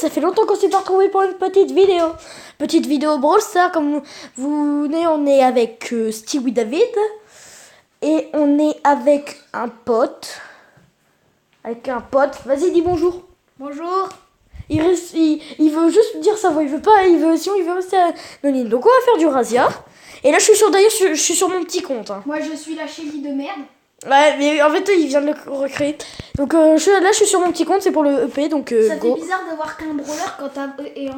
ça fait longtemps qu'on s'est pas retrouvés pour une petite vidéo. Petite vidéo Brawl Stars, comme vous venez, on est avec Stewie David. Et on est avec un pote. Vas-y, dis bonjour. Bonjour. Il veut juste dire ça, sinon il veut rester anonyme. Donc on va faire du razzia. Et là je suis sur mon petit compte. Hein. Moi je suis la Shelly de merde. Ouais, mais en fait il vient de le recréer. Donc là je suis sur mon petit compte, c'est pour le EP. Donc ça fait bizarre d'avoir qu'un brawler et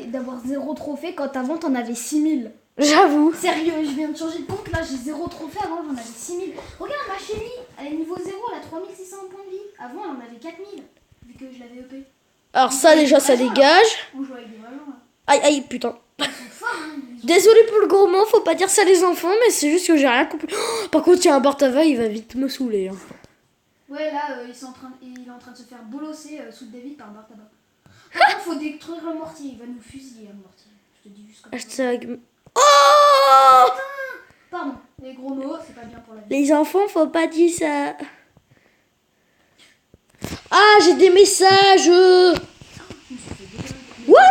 d'avoir zéro trophée quand avant t'en avais 6000. J'avoue. Sérieux, je viens de changer de compte, là j'ai 0 trophée, avant j'en avais 6000. Regarde ma Shelly, elle est niveau 0, elle a 3600 points de vie. Avant elle en avait 4000, vu que je l'avais EP. Alors ça déjà ça dégage. On joue avec des vrais gens là. Aïe putain. Ils sont forts hein. Désolé pour le gros mot, faut pas dire ça les enfants, mais c'est juste que j'ai rien compris. Oh, par contre, il y a un Bartava, il va vite me saouler. Hein. Ouais, là, il est en train de se faire bolosser sous le David par un Bartava. Par contre, faut détruire le mortier, il va nous fusiller, le mortier. Je te dis juste comme ça. Hashtag... Oh Pardon, les gros mots, c'est pas bien pour la vie. Les enfants, faut pas dire ça. Ah, j'ai des messages. Ouais,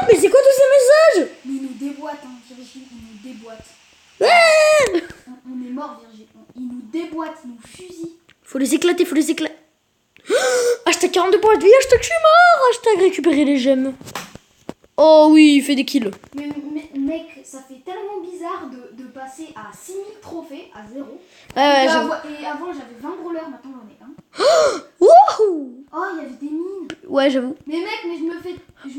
mais c'est quoi tous ces messages? Mais il nous déboîte, hein, Virgile, il nous déboîte. Ouais. On est mort, Virgile. Il nous déboîte, il nous fusille. Faut les éclater. Hashtag 42 points de vie, hashtag je suis mort. Hashtag récupérer les gemmes. Oh oui, il fait des kills. Mais mec, ça fait tellement bizarre de passer à 6000 trophées à 0. Ouais, et avant, j'avais 20 brawlers, maintenant j'en ai un. Wouhou. Oh, il y avait des mines. Ouais, j'avoue. Mais mec, je me fais... Regarde, je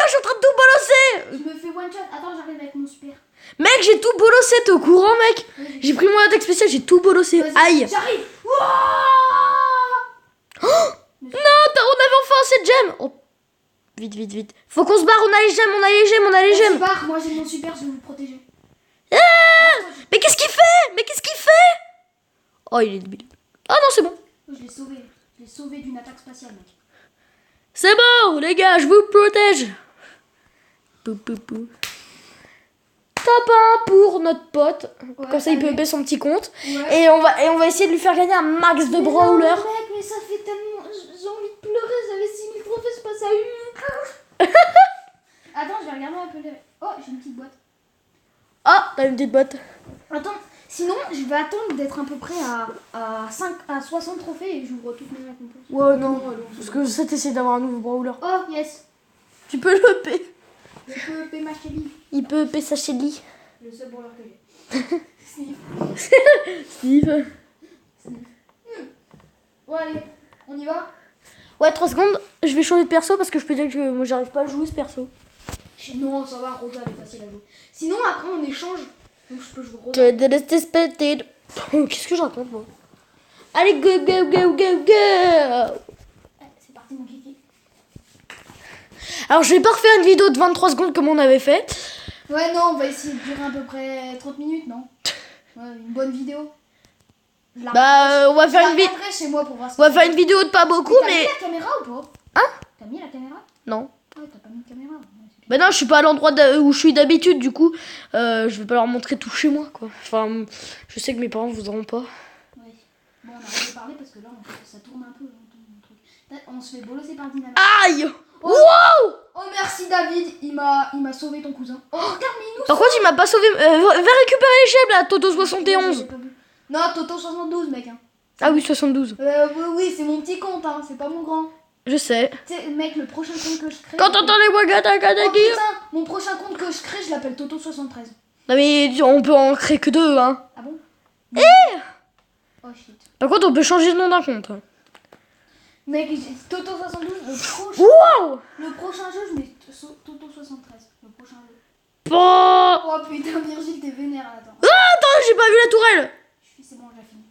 suis en train de tout bolosser. Je me fais one shot. Attends, j'arrive avec mon super. Mec, j'ai tout bolossé, t'es au courant, mec? J'ai pris mon attaque spéciale, j'ai tout bolossé. Aïe. J'arrive. Oh non, on avait enfin cette gemme. Oh. Vite. Faut qu'on se barre, on a les gemmes. Moi j'ai mon super, je vais vous protéger. Ah, mais qu'est-ce qu'il fait? Oh, il est débile. Ah non, c'est bon. Je l'ai sauvé. Je l'ai sauvé d'une attaque spatiale, mec. C'est bon, les gars, je vous protège. Top 1 pour notre pote. Ouais, comme ça, il peut baisser son petit compte. Ouais. Et on va essayer de lui faire gagner un max de brawlers. Non, mec, mais ça fait tellement... J'ai envie de pleurer, j'avais 6000 trophées, c'est pas ça. Attends, je vais regarder un peu les... Oh, j'ai une petite boîte. Ah, t'as une petite botte. Attends, sinon, je vais attendre d'être à peu près à 60 trophées et j'ouvre toutes mes récompenses. Ouais, non. Parce que ça, t'essaies d'avoir un nouveau brawler. Oh, yes. Tu peux le payer. Je peux payer ma Shelly. Il peut payer sa Shelly. Le seul brawler que j'ai. Steve. Bon, allez, on y va. Ouais, 3 secondes. Je vais changer de perso parce que je peux dire que moi, j'arrive pas à jouer ce perso. Non, ça va, Rosa, elle est facile à jouer. Sinon, après, on échange. Donc, je peux jouer Rosa. Qu'est-ce que je raconte, moi? Allez, go. C'est parti, mon kiki. Alors, je vais pas refaire une vidéo de 23 secondes comme on avait fait. Ouais, non, on va essayer de durer à peu près 30 minutes, non? Ouais, une bonne vidéo. On va faire une vidéo. Chez moi pour voir ce On va faire une vidéo de pas beaucoup, mais. T'as mis la caméra ou pas? Hein? T'as mis la caméra? Non. Ouais, t'as pas mis de caméra. Bah non, je suis pas à l'endroit où je suis d'habitude, du coup, je vais pas leur montrer tout chez moi, quoi. Enfin, je sais que mes parents voudront pas. Ouais. Bon, on arrête de parler parce que là, en fait, ça tourne un peu. Ton truc. On se fait bolosser par Dynamite. Aïe! Oh. Wow! Oh, merci David, il m'a sauvé ton cousin. Oh, regarde, mais il nous Par contre, il m'a pas sauvé. Va récupérer les gemmes là, Toto 71. Non, Toto 72, mec. Hein. Ah oui, 72. Oui, c'est mon petit compte, hein, c'est pas mon grand. Je sais. Tu sais, mec, le prochain compte que je crée. Quand t'entends les Wagata Oh Kadaki. putain, mon prochain compte que je crée, je l'appelle Toto 73. Non, mais on peut en créer que 2, hein. Ah bon? Oh shit. Par contre, on peut changer le nom d'un compte. Mec, Toto 72, Wow! le prochain jeu, je mets Toto 73. Le prochain jeu. Bah... Oh putain, Virgile, t'es vénère là, attends. Ah, attends, j'ai pas vu la tourelle. C'est bon, j'ai fini.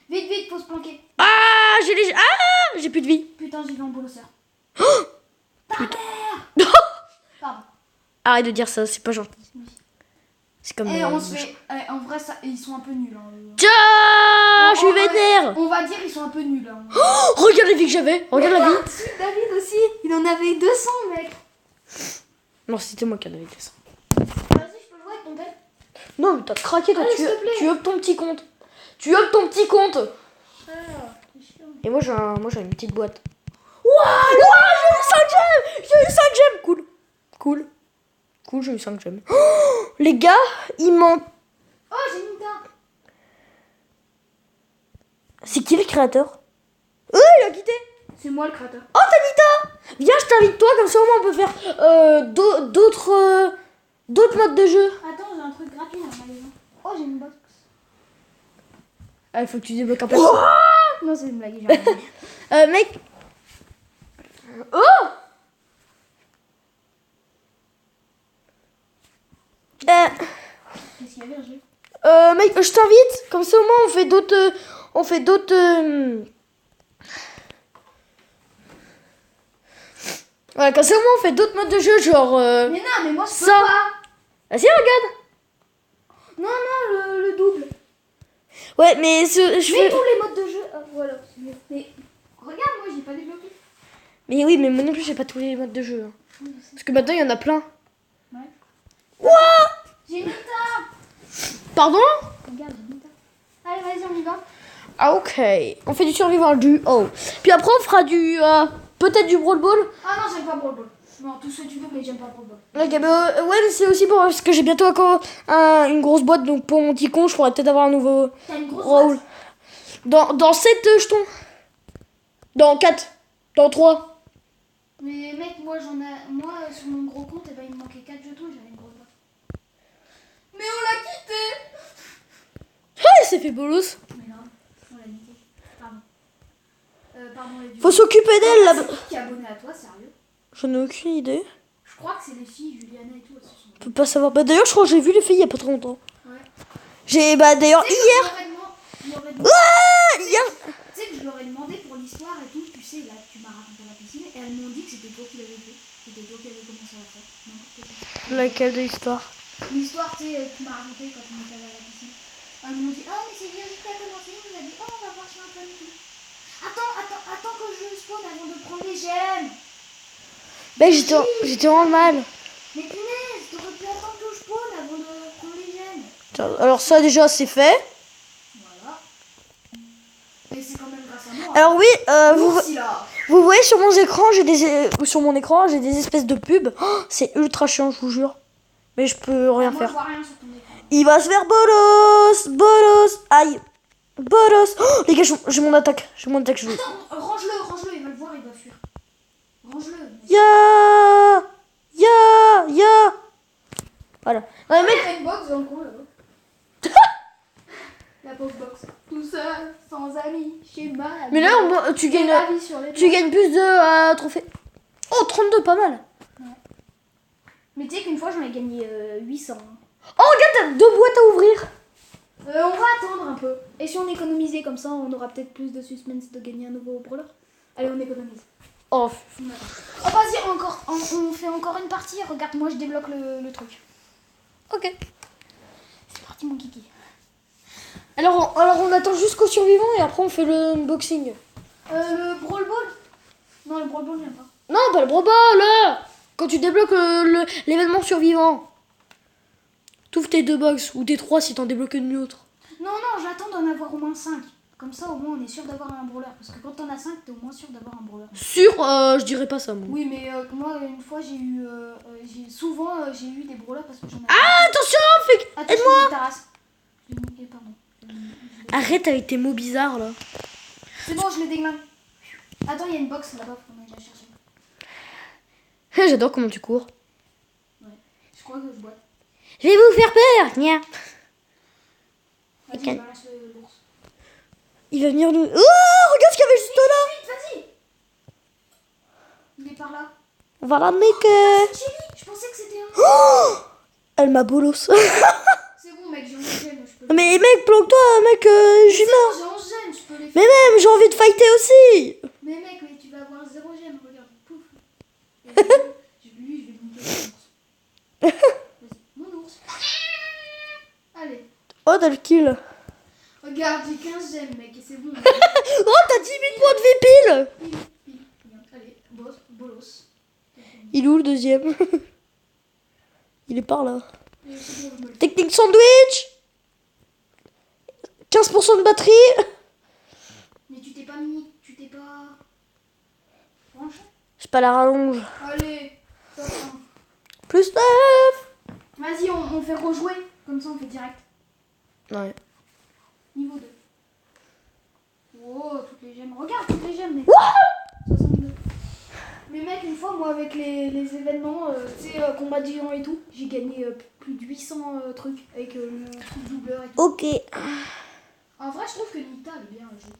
Vite, faut se planquer. Ah, j'ai plus de vie. Putain, j'ai vu en bolosseur. Oh, Ta mère. Pardon. Arrête de dire ça, c'est pas gentil. C'est comme... on se fait... en vrai, ça, ils sont un peu nuls. Hein. Tiens, je suis vénère. On va dire ils sont un peu nuls. Hein. Oh, regarde la vie que j'avais. Regarde la vie. David aussi, il en avait 200, mec. Non, c'était moi qui en avais 200. Vas-y, je peux jouer avec ton tel. Non, mais t'as craqué, toi. Allez, s'il te plaît. Tu up ton petit compte. Tu up ton petit compte. Ah, Et moi, j'ai une petite boîte. Wow, Ouah, j'ai eu 5 gemmes. J'ai eu 5 gemmes. Cool. Cool. Cool, j'ai eu 5 gemmes. Oh, les gars, il manque... Oh, j'ai mis un. C'est qui le créateur? Oh, il a quitté. C'est moi le créateur. Oh, Tanita! Viens, je t'invite toi, comme ça au moins on peut faire d'autres modes de jeu. Attends, j'ai un truc gratuit dans le magasin. Oh, j'ai une box. Ah, il faut que tu débloques un peu. Non, c'est une blague. J'ai rien dit. Mec. Oh! Qu'est-ce qu'il y avait, Hergé? Mec, je t'invite, comme ça au moins on fait d'autres... Voilà, comme ça au moins on fait d'autres modes de jeu, genre... Mais non, mais moi je peux ça. pas. Vas-y, regarde. Non, le double. Ouais, mais je Mais fais... tous les modes de jeu. Ah, voilà, c'est mieux. Mais regarde, moi j'ai pas débloqué. Mais oui, mais moi non plus j'ai pas tous les modes de jeu. Hein. Oui, je sais. Parce que maintenant il y en a plein. Ouais. Ouah! J'ai mis ça. Pardon? Regarde, j'ai mis ça. Allez, vas-y, on y va. Ah, ok. On fait du survivant du haut. Puis après on fera du... peut-être du Brawl Ball. Ah non, j'aime pas Brawl Ball. Non, tout ce que tu veux, mais j'aime pas Brawl Ball. Ok, mais ouais, mais c'est aussi pour... Parce que j'ai bientôt encore une grosse boîte. Donc pour mon petit con, je pourrais peut-être avoir un nouveau T'as une grosse rôle. boîte. Dans 7 jetons. Dans 4. Dans 3. Mais mec, moi sur mon gros compte, eh ben, il me manquait 4 jetons et j'avais une grosse boîte. Mais on l'a quitté. Ah, il s'est fait bolos. Mais non, on l'a quitté. Pardon. Pardon, les vieux. Faut s'occuper d'elle là. C'est qui qui est abonné à toi, sérieux? J'en ai aucune idée. Je crois que c'est les filles, Juliana et tout. Elles se sont... Je peux pas savoir. Bah d'ailleurs, je crois que j'ai vu les filles il y a pas trop longtemps. Ouais. J'ai... Bah d'ailleurs, Tu sais que hier... je leur ai demandé- Ah, hier... Tu sais que je leur ai demandé pour l'histoire et tout, tu sais, là, tu m'as raconté la piscine, et elles m'ont dit que c'était toi qui l'avais fait. C'était toi qui avais commencé à la faire. N'importe quoi. Laquelle de l'histoire? L'histoire, tu sais, tu m'as raconté quand on était allé à la piscine. Elles m'ont dit, oh, mais c'est bien qui a commencé, on a dit, oh, on va voir sur un peu et tout. Attends que je spawn avant de prendre les gemmes. Bah j'étais en mal. Mais punaise, t'aurais pu attendre que je spawn avant de prendre les gemmes. Tiens, alors ça déjà c'est fait. Voilà. Mais c'est quand même grâce à moi. Alors oui, Merci là. vous voyez sur mon écran, sur mon écran, j'ai des espèces de pubs. Oh, c'est ultra chiant, je vous jure. Mais je peux rien Moi, faire. je vois rien sur ton écran. Il va se faire bolos, aïe, bolos. Oh, les gars, j'ai mon attaque, je veux. Attends, range-le, il va le voir, il va fuir. Range-le. Ya. Voilà. Ouais, mec, Il y a une box dans le coin là-bas. La pauvre box. Tout seul, sans amis, chez ma. mais là, tu gagnes plus de trophées. Oh, 32, pas mal. Mais tu sais qu'une fois j'en ai gagné 800. Oh, regarde, t'as 2 boîtes à ouvrir. On va attendre un peu. Et si on économisait comme ça, on aura peut-être plus de suspense de gagner un nouveau brawler. Allez, on économise. Oh, Oh, vas-y, on fait encore une partie. Regarde, moi je débloque le truc. ok. C'est parti, mon kiki. Alors on attend jusqu'au survivant et après on fait le unboxing. Le Brawl Ball. Non, le Brawl Ball vient pas. Non, pas le Brawl Ball. Quand tu débloques l'événement survivant. T'ouvres tes 2 box ou tes 3 si t'en débloques une autre. Non, j'attends d'en avoir au moins 5. Comme ça, au moins, on est sûr d'avoir un brawler. Parce que quand t'en as 5, t'es au moins sûr d'avoir un brawler. Sûr, je dirais pas ça, moi. Oui, mais moi, une fois, j'ai eu des brawlers parce que j'en avais. Ah, attention, Attends, aide-moi. je te tasse. Je l'ai niqué, pardon. Arrête avec tes mots bizarres, là. C'est bon, je les déglingue. Attends, il y a une box là-bas, faut qu'on aille la chercher. J'adore comment tu cours. Ouais, je crois que je boite. Je vais vous faire peur, nia. Vas-y, Can- balance l'ours. Il va venir nous... Oh, regarde ce qu'il y avait juste là. Vite, vas-y. Il est par là. On va ramener que... C'est Chili, je pensais que c'était un. Oh, elle m'a bolos. C'est bon, mec, j'ai 11 gemmes, je peux. Mais mec, planque-toi, mec, j'y C'est meurs. bon, j'ai 11 gemmes, je peux les faire. Mais même, j'ai envie de fighter aussi. Mais mec, mais tu vas avoir 0 gemmes, regarde, pouf. Et lui, je vais monter mon ours. Vas-y, mon ours. Allez, Oh, t'as le kill. regarde, j'ai 15 gemmes, mec, et c'est bon. Oh, t'as 10 000 points de vie pile. Bien. Allez, bolos. Il est où le deuxième? Il est par là. Et c'est bon, je me le fais. Technique sandwich. 15% de batterie. Mais tu t'es pas mis, tu t'es pas. Franche. C'est pas la rallonge. Allez, top 1. Plus 9. Vas-y, on fait rejouer. Comme ça, on fait direct. Ouais. Niveau 2. Oh, toutes les gemmes. Regarde, toutes les gemmes, mec. Wouh 62. Mais mec, une fois, moi, avec les événements, tu sais, combat de géants et tout, j'ai gagné plus de 800 trucs avec le truc doubleur et tout. Ok. En vrai, je trouve que Nita, elle est bien le jeu.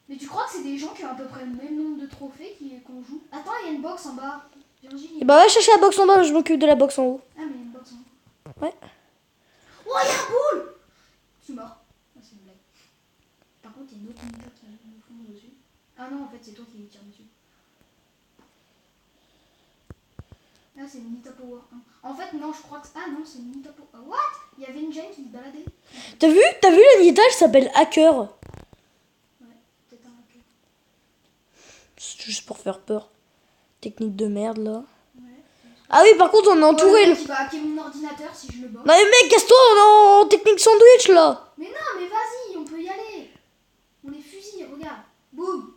Mais tu crois que c'est des gens qui ont à peu près le même nombre de trophées qu'on joue? Attends, il y a une box en bas. Virginie. Et bah va chercher la box en bas, je m'occupe de la box en haut. Ah, mais il y a une box en haut. Ouais. Oh, il y a un boule! Je suis mort. Ah, c'est une blague. Par contre, il y a une autre Nita qui me fonce dessus. Ah non, en fait, c'est toi qui tire dessus. Ah, c'est une Nita Power 1. En fait, non, je crois que... Ah non, c'est une Nita Power... What? Il y avait une gemme qui se baladait. T'as vu la Nita, elle s'appelle Hacker. Ouais, peut-être un hacker. C'est juste pour faire peur. Technique de merde là. Ouais. Ah oui, par contre, on est entouré. Le mec, il va hacker mon ordinateur si je le bats. Non mais mec, casse-toi, on est en technique sandwich là. Mais non, mais vas-y, on peut y aller. On les fusille, regarde. Boum.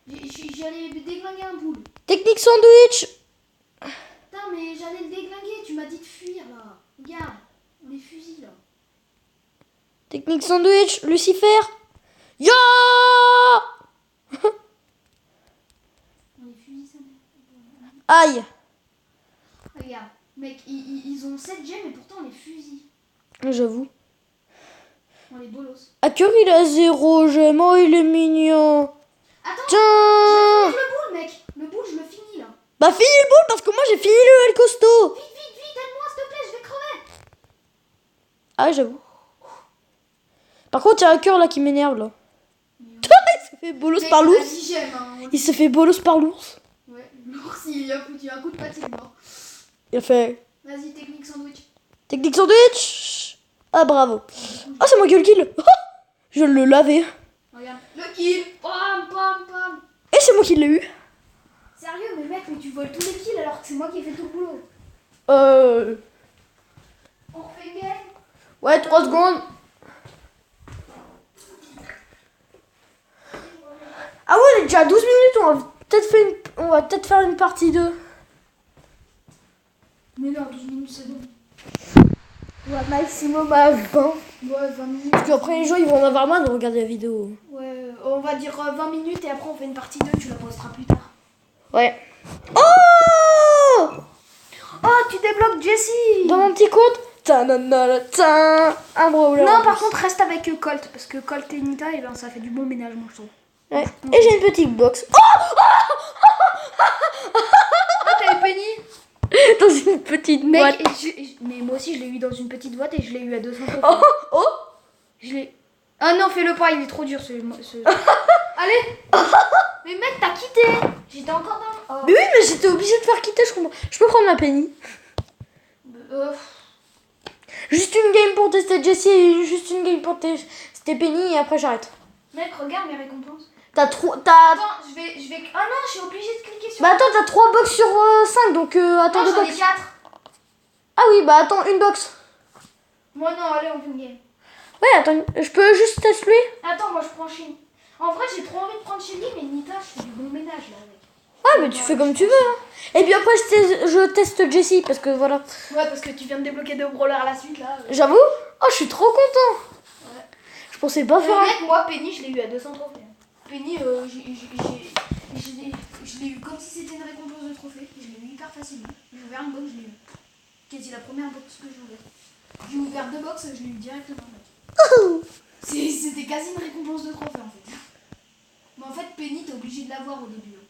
J'allais déglinguer un boule. Technique sandwich. Putain, mais j'allais le déglinguer, tu m'as dit de fuir là. Regarde, on les fusille là. Technique sandwich, Lucifer. Ya On les fusille, ça. Aïe. Regarde, mec, ils ont 7 gemmes et pourtant on les fusille. J'avoue. On les bolos. Hacker, il a 0 j'aime. Oh, il est mignon. Attends, Tiens. je vais finir le boule, mec. Le boule, je le finis là. Bah finis le boule parce que moi j'ai fini le El Costo. Vite, aide-moi s'il te plaît, je vais crever. Ah j'avoue. Par contre, il y a un hacker là qui m'énerve là. Il se fait bolos par l'ours. Vas-y, j'aime. Hein. Il se fait bolos par l'ours. Ouais, l'ours, il a foutu un coup de patte, il est mort. Il a fait Vas-y, technique sandwich. technique sandwich. Ah bravo. Ah c'est moi qui ai le kill. Je le lavais. Regarde, le kill. Pam, pam, pam. Et c'est moi qui l'ai eu. Sérieux, mais mec, mais tu voles tous les kills alors que c'est moi qui ai fait tout le boulot. On refait une game. Ouais, 3 secondes. Ah ouais, on est déjà à 12 minutes, on va peut-être faire une partie 2. Mais non, 12 minutes, c'est bon. Ouais, maximum à 20. Ouais, 20 minutes. Parce qu'après les gens, ils vont en avoir marre de regarder la vidéo. Ouais, on va dire 20 minutes et après on fait une partie 2, tu la posteras plus tard. Ouais. Oh Oh, tu débloques Jessie. Dans mon petit compte, un brawler. Non, par contre, reste avec Colt, parce que Colt et Nita, et ben, ça fait du bon ménage, moi, je trouve. Ouais. Et j'ai une petite box. Ah, t'as eu Penny? Dans une petite boîte. Mec, mais moi aussi, je l'ai eu dans une petite boîte et je l'ai eu à 200 euros. Oh, oh. Je l'ai... Ah non, fais-le pas, il est trop dur, ce... Allez. Mais mec, t'as quitté. J'étais encore dans... Oh. Mais oui, mais j'étais obligée de faire quitter, je comprends. Je peux prendre ma Penny. Juste une game pour tester Jessie, juste une game pour tester Penny et après j'arrête. Mec, regarde mes récompenses. Attends, je vais... Ah non, je suis obligée de cliquer sur... Bah attends, t'as 3 box sur 5, donc attends Non, 2 j'en ai box. 4. Ah oui, bah attends, une box. Moi non, allez, on fait une game. Ouais, attends, je peux juste tester lui. Attends, moi je prends Shelly. En vrai, j'ai trop envie de prendre Shelly, mais Nita, je fais du bon ménage là avec. Ah, mais tu fais comme tu veux. Hein. Et puis après, je teste Jessie parce que voilà. Ouais, parce que tu viens de débloquer 2 brawlers à la suite là. J'avoue. Oh, je suis trop content. Ouais. Je pensais pas faire. Mec, moi, Penny, je l'ai eu à 200 trophées. Penny, je l'ai eu comme si c'était une récompense de trophée. Je l'ai eu hyper facilement. J'ai ouvert une box, je l'ai eu. Quasi la première box que j'ai ouverte. J'ai ouvert 2 box, je l'ai eu directement. C'était quasi une récompense de trophée en fait. Mais en fait, Penny, t'es obligé de l'avoir au début. Hein.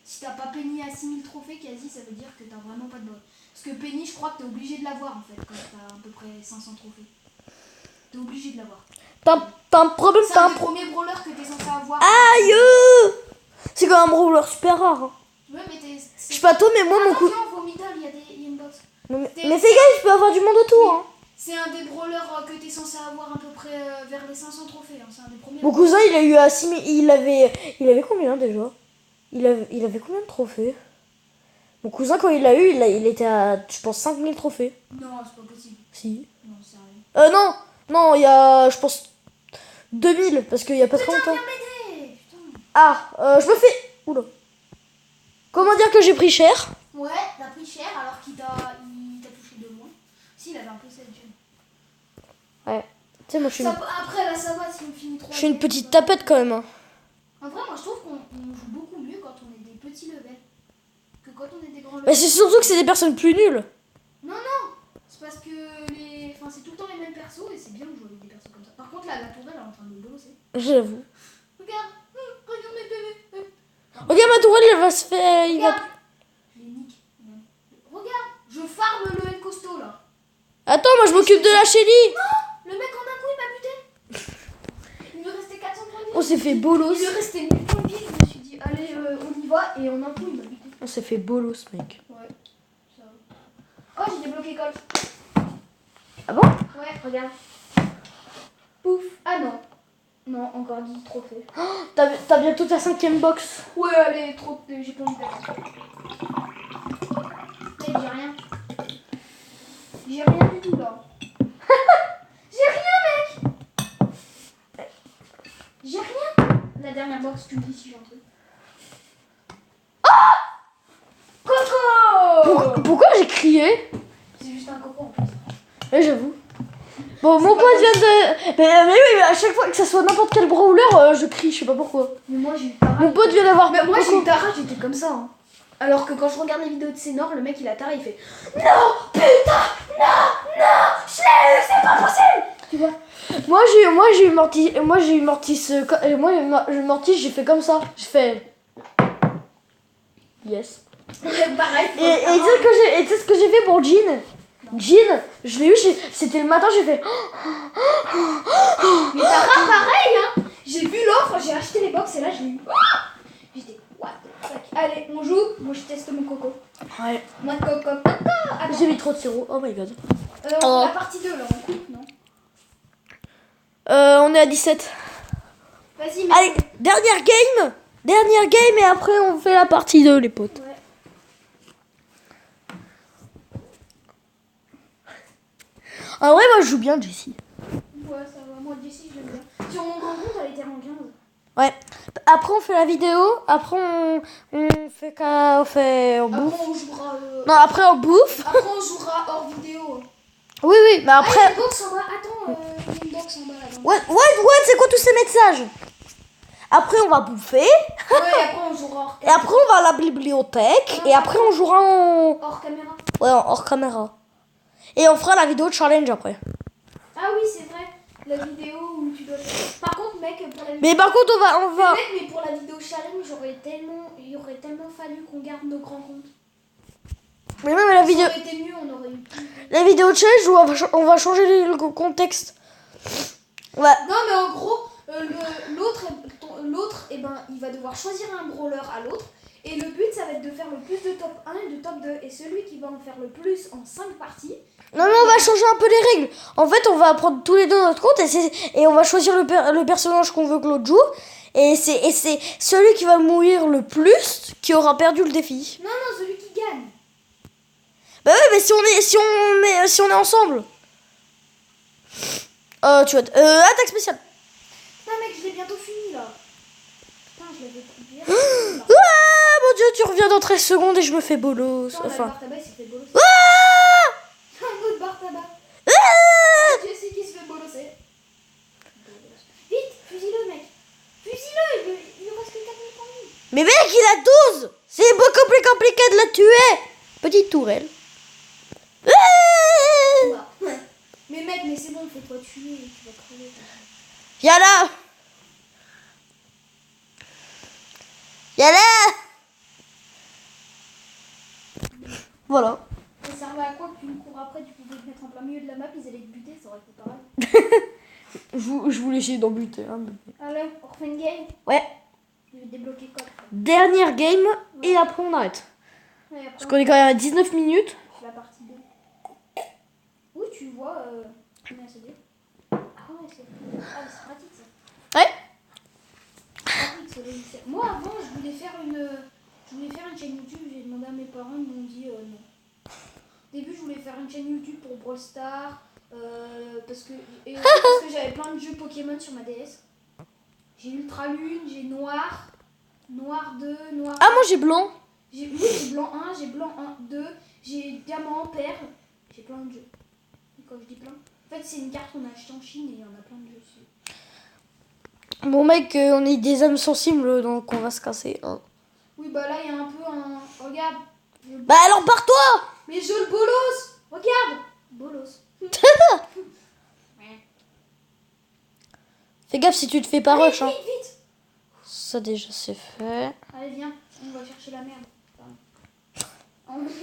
Si t'as pas Penny à 6000 trophées, quasi, ça veut dire que t'as vraiment pas de bol. Parce que Penny, je crois que t'es obligé de l'avoir en fait, quand t'as à peu près 500 trophées. T'es obligé de l'avoir. T'as un problème, C'est un des premiers brawlers que t'es censé avoir. Aïe. C'est quand même un brawler super rare. Hein. Ouais, mais t'es... Je sais pas toi, mais moi, mon coup. Attention, au middle, il y a une box. Mais fais gaffe, je peux avoir du monde autour. Hein. C'est un des brawlers que t'es censé avoir à peu près vers les 500 trophées. Hein. C'est un des premiers. Mon cousin, il a eu à 6000. Il avait combien déjà il avait combien de trophées? Mon cousin, quand il l'a eu, il était à, je pense, 5000 trophées. Non, c'est pas possible. Si. Non, sérieux. Non, il y a, je pense, 2000, parce qu'il y a pas très longtemps. Viens m'aider. Putain. Ah, je me fais... Oula. Comment dire que j'ai pris cher. Ouais, t'as pris cher alors qu'il t'a touché de loin. Si, il avait un peu cette gemme. Ouais. Tu sais, moi, je suis, Après, là, ça va si on finit 3. je suis une petite tapette quand même. Hein. En vrai, moi, je trouve qu'on joue beaucoup mieux quand on est des petits levels que quand on est des grands levels. Mais c'est surtout que c'est des personnes plus nulles. Non, c'est parce que c'est tout le temps les mêmes persos et c'est bien de jouer avec des persos comme ça. Par contre, là, la tourelle elle est en train de me bolosser. J'avoue. Regarde, regarde mes bébés. Regarde ma tourelle, elle va se faire... Il va... Regarde. Je les nique. Regarde, je farme le L costaud là. Attends, moi je m'occupe de la Shelly. Le mec en un coup il m'a buté. Il me restait 400 points de vie. On s'est fait bolos. Il me restait 1000 points de vie. Je me suis dit, allez, on y va. Et en un coup il m'a buté. On s'est fait bolos, mec. Ouais, ça va. Oh, j'ai débloqué Colt. Ah bon? Ouais, regarde. Pouf. Ah non. Non, encore 10 trophées. Oh, t'as bientôt ta 5ème box. Ouais, allez, trop. J'ai plein de pertes. Mec, j'ai rien. J'ai rien du tout là. J'ai rien, mec. J'ai rien. La dernière box, tu me dis si j'ai un truc. Coco. Pourquoi j'ai crié? C'est juste un coco en plus. Ouais, j'avoue. Bon, mon pote vient de... Mais oui, mais à chaque fois que ça soit n'importe quel brawler, je crie, je sais pas pourquoi. Mais moi j'ai eu Tara. Mon pote vient d'avoir... Mais moi j'ai Coco. eu Tara, j'étais comme ça. Hein. Alors que quand je regarde les vidéos de Sénor, le mec il a Tara, il fait non, putain, non, je l'ai eu, c'est pas possible. Tu vois? Moi j'ai eu Mortis, Mortis, j'ai fait comme ça. J'ai fait... Yes. Pareil. Et tu sais ce que j'ai fait pour Jean? Jean, je l'ai eu, c'était le matin, j'ai fait... Mais Tara, pareil, hein. J'ai vu l'offre, j'ai acheté les box et là je l'ai eu. J'étais what the fuck. Allez, on joue. Moi je teste mon coco. Ouais. Moi coco. Attends. J'ai mis trop de sirop, oh my god. La partie 2 là, on coupe, non? On est à 17. Vas-y, mais. Allez, dernière game et après on fait la partie 2 les potes. Ouais. En vrai moi je joue bien Jessie. Ouais, ça va. Moi, Jessie, j'aime bien. Sur mon grand compte, elle était en 15. Ouais. Après on fait la vidéo, après on fait on bouffe. Après, on jouera. Non, après on bouffe. Après, on jouera hors vidéo. Oui, mais Ah, il y a après... une box en bas. Attends, il y a une box en bas là-bas. Ouais, c'est quoi tous ces messages? Après on va bouffer. Ouais, et après, on jouera hors Et caméra. après on va à la bibliothèque. Et après on jouera en... Hors caméra. Ouais, hors caméra. Et on fera la vidéo de challenge après. Ah oui, c'est vrai. La vidéo où tu dois. Par contre, mec, pour la vidéo. Mais par contre on va... Mec, mais pour la vidéo challenge, il aurait tellement fallu qu'on garde nos grands comptes. Mais même la vidéo... Ça aurait été mieux, on aurait eu plus. La vidéo de challenge où on va changer le contexte. Ouais. Non, mais en gros, l'autre, eh ben, il va devoir choisir un brawler à l'autre. Et le but, ça va être de faire le plus de top 1 et de top 2. Et celui qui va en faire le plus en 5 parties. Non, mais on va changer un peu les règles. En fait, on va prendre tous les deux notre compte et on va choisir le personnage qu'on veut que l'autre joue. Et c'est celui qui va mourir le plus qui aura perdu le défi. Non, celui qui gagne. Bah ouais, mais si on est ensemble. Tu vois, attaque spéciale. Non, mec, je l'ai bientôt fini là. Putain, je l'avais pris bien. Ah mon dieu, tu reviens dans 13 secondes et je me fais bolos. Putain, le Enfin. bar tabac, il s'est fait bolosser. Ah Un autre bar tabac. Jessie qui se fait bolosser. Vite, fusille-le, mec. Fusille-le, il lui reste que 4000 points de vie. Mais mec, il a 12. C'est beaucoup plus compliqué de la tuer. Petite tourelle. Ouais. Mais mec, mais c'est bon, fais-toi tuer, tu vas crever. Viens là. Viens là. Voilà. Ça servait à quoi que tu me cours après, tu pouvais te mettre en plein milieu de la map, ils allaient te buter, ça aurait été pareil. Je voulais essayer d'en buter. Hein. Allez, on refait une game. Ouais. Je vais débloquer quoi. Dernière game et après on arrête. Ouais, après, Parce qu'on est quand même à 19 minutes. c'est la partie 2. Oui, tu vois, on est à CD. Ah ouais, c'est pratique ça. Ouais. Pratique, ce logiciel. Moi avant, je voulais faire une chaîne YouTube, j'ai demandé à mes parents, ils m'ont dit non. Au début, je voulais faire une chaîne YouTube pour Brawl Stars, parce que j'avais plein de jeux Pokémon sur ma DS. J'ai Ultra Lune, j'ai Noir 2, Noir. Ah moi j'ai blanc. j'ai blanc 1, j'ai blanc 1, 2, j'ai diamant, perle, j'ai plein de jeux. Et quand je dis plein, en fait c'est une carte qu'on a achetée en Chine et il y en a plein de jeux dessus. Bon mec, on est des âmes sensibles, donc on va se casser. Hein. Oui bah là il y a un peu un... Regarde. Bah alors pars-toi. Mais je le bolos. Regarde. Bolos. Fais gaffe si tu te fais pas Allez, rush. Hein. vite, vite. Ça déjà c'est fait. Allez viens, on va chercher la merde. Pardon.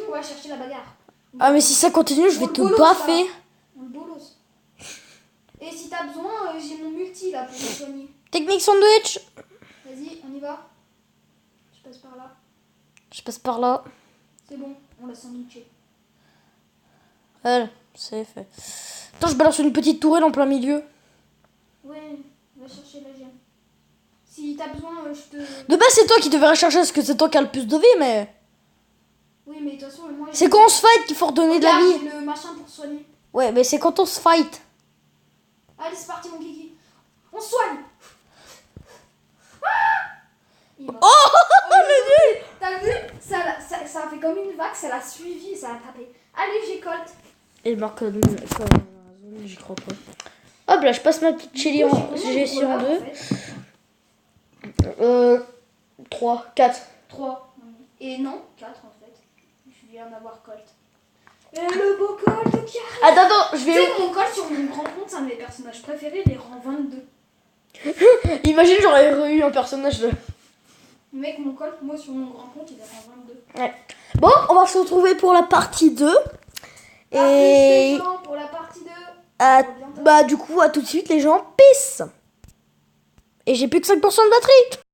On va chercher la bagarre. Ah mais si ça continue, je vais On le te bolos, baffer. là. On le bolos. Et si t'as besoin, j'ai mon multi là pour te soigner. Technique sandwich. Vas-y, on y va. Je passe par là. Je passe par là. C'est bon, on l'a sandwiché. Voilà, c'est fait. Attends, je balance une petite tourelle en plein milieu. Ouais, va chercher la gemme. Si t'as besoin, je te... De base, c'est toi qui devrais chercher parce que c'est toi qui as le plus de vie, mais... Oui, mais de toute façon, moi... C'est quand on se fight qu'il faut redonner de la Regarde, vie. j'ai le machin pour soigner. Ouais, mais c'est quand on se fight. Allez, c'est parti, mon kiki. On soigne. Ah il est mort. Le nul. T'as vu ça a fait comme une vague, ça l'a suivi et ça l'a tapé. Allez, j'ai Colt. Et marque comme j'y crois pas. Hop là, je passe ma petite chili en gestion en 2. 3, 4. 3. Et non, 4 en fait. Je viens d'avoir Colt. Et le beau Colt qui arrive. Attends, je Tu vais... sais que mon Colt sur mon grand compte, c'est un de mes personnages préférés, il les rend 22. Imagine, j'aurais eu un personnage de... Mec, mon Colt, moi sur mon grand compte, il les rend 22. Ouais. Bon, on va se retrouver pour la partie 2. Et... Et... pour la partie 2. Bah du coup, à tout de suite les gens. Peace. Et j'ai plus que 5% de batterie.